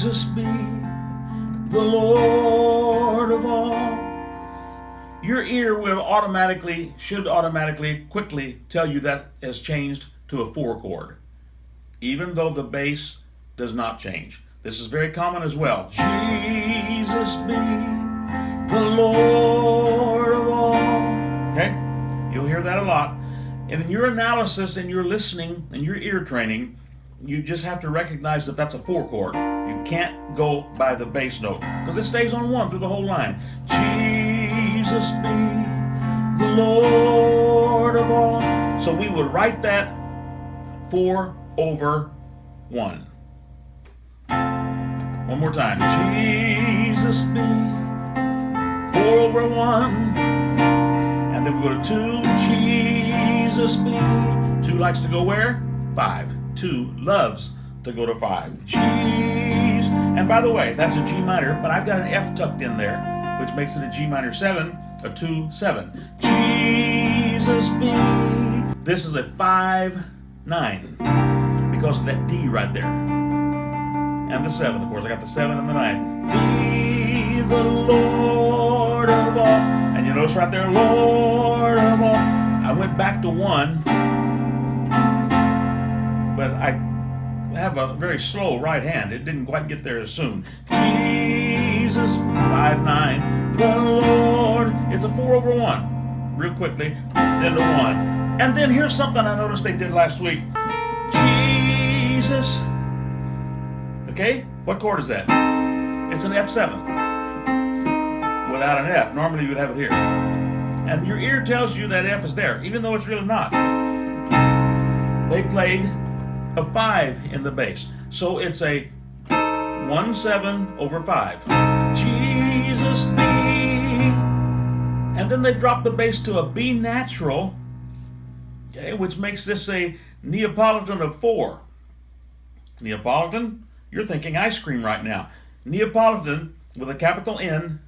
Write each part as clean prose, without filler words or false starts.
Jesus be the Lord of all. Your ear should automatically, quickly tell you that has changed to a 4 chord, even though the bass does not change. This is very common as well. Jesus be the Lord of all. Okay? You'll hear that a lot. And in your analysis and your listening and your ear training, you just have to recognize that that's a 4 chord. You can't go by the bass note because it stays on 1 through the whole line. Jesus be the Lord of all. So we would write that 4 over 1. One more time. Jesus be 4 over 1. And then we go to 2. Jesus be. 2 likes to go where? 5. 2 loves to go to 5. Cheese. And by the way, that's a G minor, but I've got an F tucked in there, which makes it a G minor 7, a 2-7. Jesus be. This is a 5-9 because of that D right there. And the 7, of course. I got the 7 and the 9. Be the Lord of all. And you notice right there, Lord of all. I went back to 1, but I have a very slow right hand. It didn't quite get there as soon. Jesus, 5-9, the Lord. It's a 4 over 1. Real quickly, then to 1. And then here's something I noticed they did last week. Jesus. Okay, what chord is that? It's an F7 without an F. Normally you would have it here. And your ear tells you that F is there, even though it's really not. They played a 5 in the bass. So it's a 1-7 over 5. Jesus be. And then they drop the bass to a B natural, okay, which makes this a Neapolitan of 4. Neapolitan? You're thinking ice cream right now. Neapolitan with a capital N,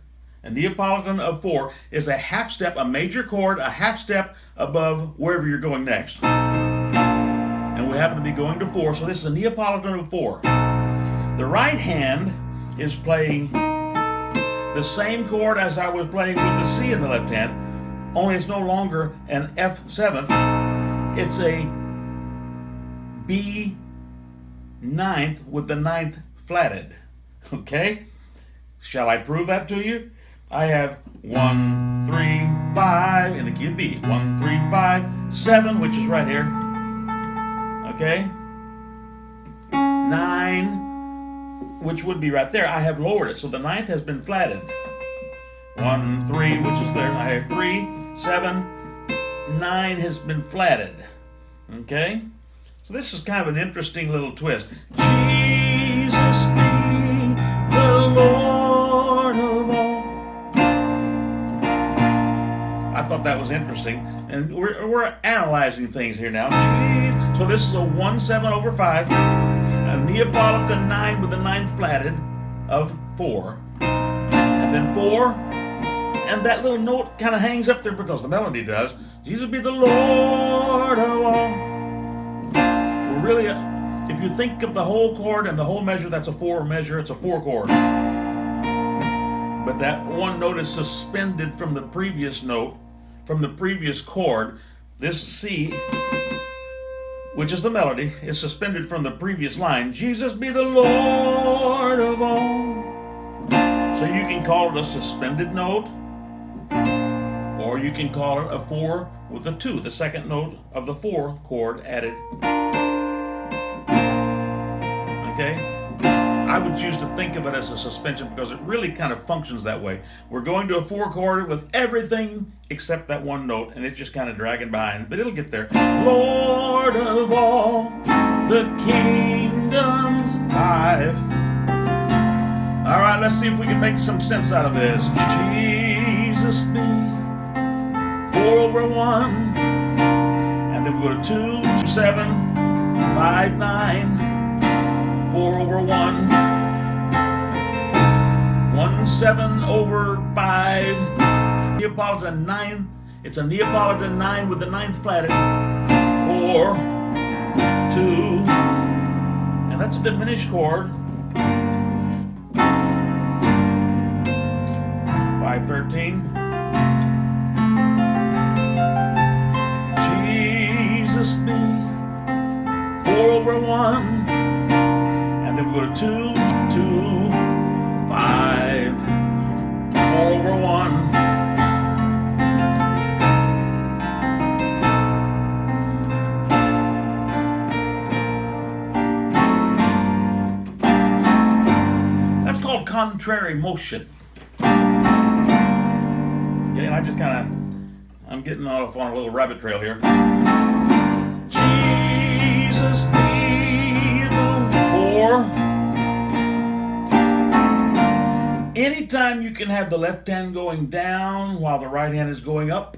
a Neapolitan of 4 is a half step, a major chord, a half step above wherever you're going next. And we happen to be going to 4, so this is a Neapolitan of 4. The right hand is playing the same chord as I was playing with the C in the left hand, only it's no longer an F7. It's a B 9th with the 9th flatted. Okay? Shall I prove that to you? I have 1, 3, 5 in the key of B. 1, 3, 5, 7, which is right here. Okay? 9, which would be right there. I have lowered it, so the 9th has been flatted. 1, 3, which is there. I have 3, 7, 9 has been flatted. Okay? So this is kind of an interesting little twist. Jesus be the Lord of all. I thought that was interesting. And we're analyzing things here now. So this is a 1-7 over 5. A Neapolitan 9 with the 9th flatted of 4. And then 4. And that little note kind of hangs up there because the melody does. Jesus be the Lord of all. Really, if you think of the whole chord and the whole measure, that's a 4 measure, it's a 4 chord. But that one note is suspended from the previous note, from the previous chord. This C, which is the melody, is suspended from the previous line. Jesus be the Lord of all. So you can call it a suspended note, or you can call it a 4 with a 2, the second note of the 4 chord added. Okay? I would choose to think of it as a suspension because it really kind of functions that way. We're going to a 4 chord with everything except that one note, and it's just kind of dragging behind, but it'll get there. Lord of all the kingdoms. 5. All right, let's see if we can make some sense out of this. Jesus be 4 over 1. And then we go to 2, 7, 5, 9. 4 over 1, 1-7 over 5, Neapolitan 9, it's a Neapolitan 9 with the 9th flatted, 4, 2, and that's a diminished chord, 513. Jesus be 4/1. And then we go to 2, 2, 5, 4/1. That's called contrary motion. Okay, and I just I'm getting off on a little rabbit trail here. Jesus be the 4. Anytime you can have the left hand going down while the right hand is going up,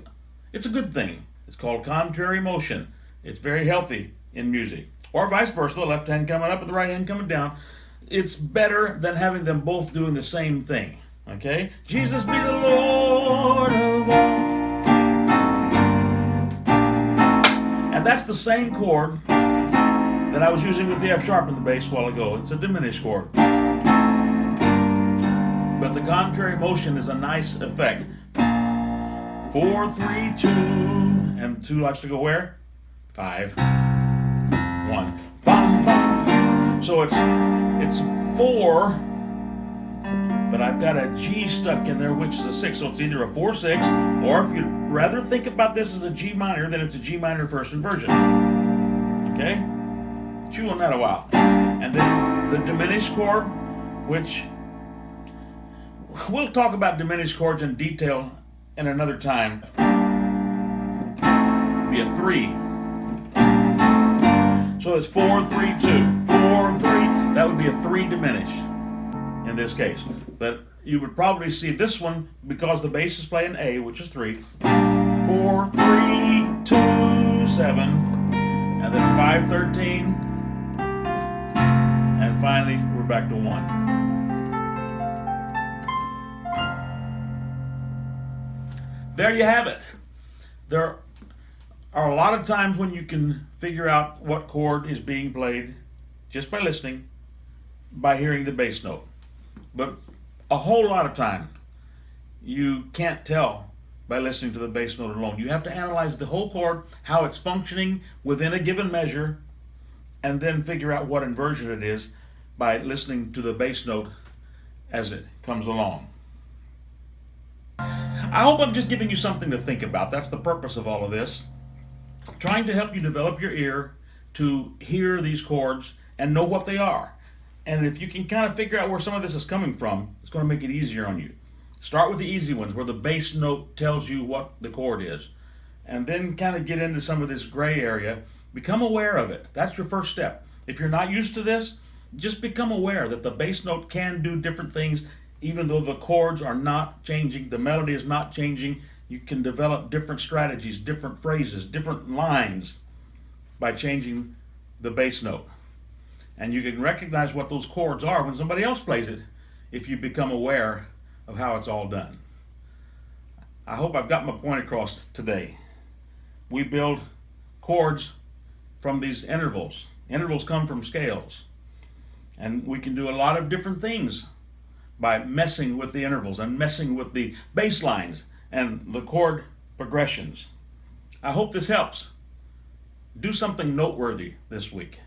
it's a good thing. It's called contrary motion. It's very healthy in music. Or vice versa, the left hand coming up and the right hand coming down. It's better than having them both doing the same thing. Okay? Jesus be the Lord of all. And that's the same chord that I was using with the F sharp in the bass a while ago. It's a diminished chord. But the contrary motion is a nice effect. 4, 3, 2, and 2 likes to go where? 5, 1. Bum, bum. So it's 4, but I've got a G stuck in there, which is a 6. So it's either a 4/6, or if you'd rather think about this as a G minor, then it's a G minor first inversion. Okay? Chew on that a while. And then the diminished chord, which we'll talk about diminished chords in detail in another time. Be a 3. So it's 4, 3, 2. 4, 3. That would be a 3 diminished in this case. But you would probably see this one, because the bass is playing A, which is 3. 4, 3, 2, 7. And then 5, 13. And finally, we're back to 1. There you have it. There are a lot of times when you can figure out what chord is being played just by listening, by hearing the bass note. But a whole lot of time you can't tell by listening to the bass note alone. You have to analyze the whole chord, how it's functioning within a given measure, and then figure out what inversion it is by listening to the bass note as it comes along. I hope I'm just giving you something to think about. That's the purpose of all of this. Trying to help you develop your ear to hear these chords and know what they are. And if you can kind of figure out where some of this is coming from, it's going to make it easier on you. Start with the easy ones where the bass note tells you what the chord is. And then kind of get into some of this gray area. Become aware of it. That's your first step. If you're not used to this, just become aware that the bass note can do different things. Even though the chords are not changing, the melody is not changing, you can develop different strategies, different phrases, different lines by changing the bass note. And you can recognize what those chords are when somebody else plays it if you become aware of how it's all done. I hope I've got my point across today. We build chords from these intervals. Intervals come from scales. And we can do a lot of different things by messing with the intervals and messing with the bass lines and the chord progressions. I hope this helps. Do something noteworthy this week.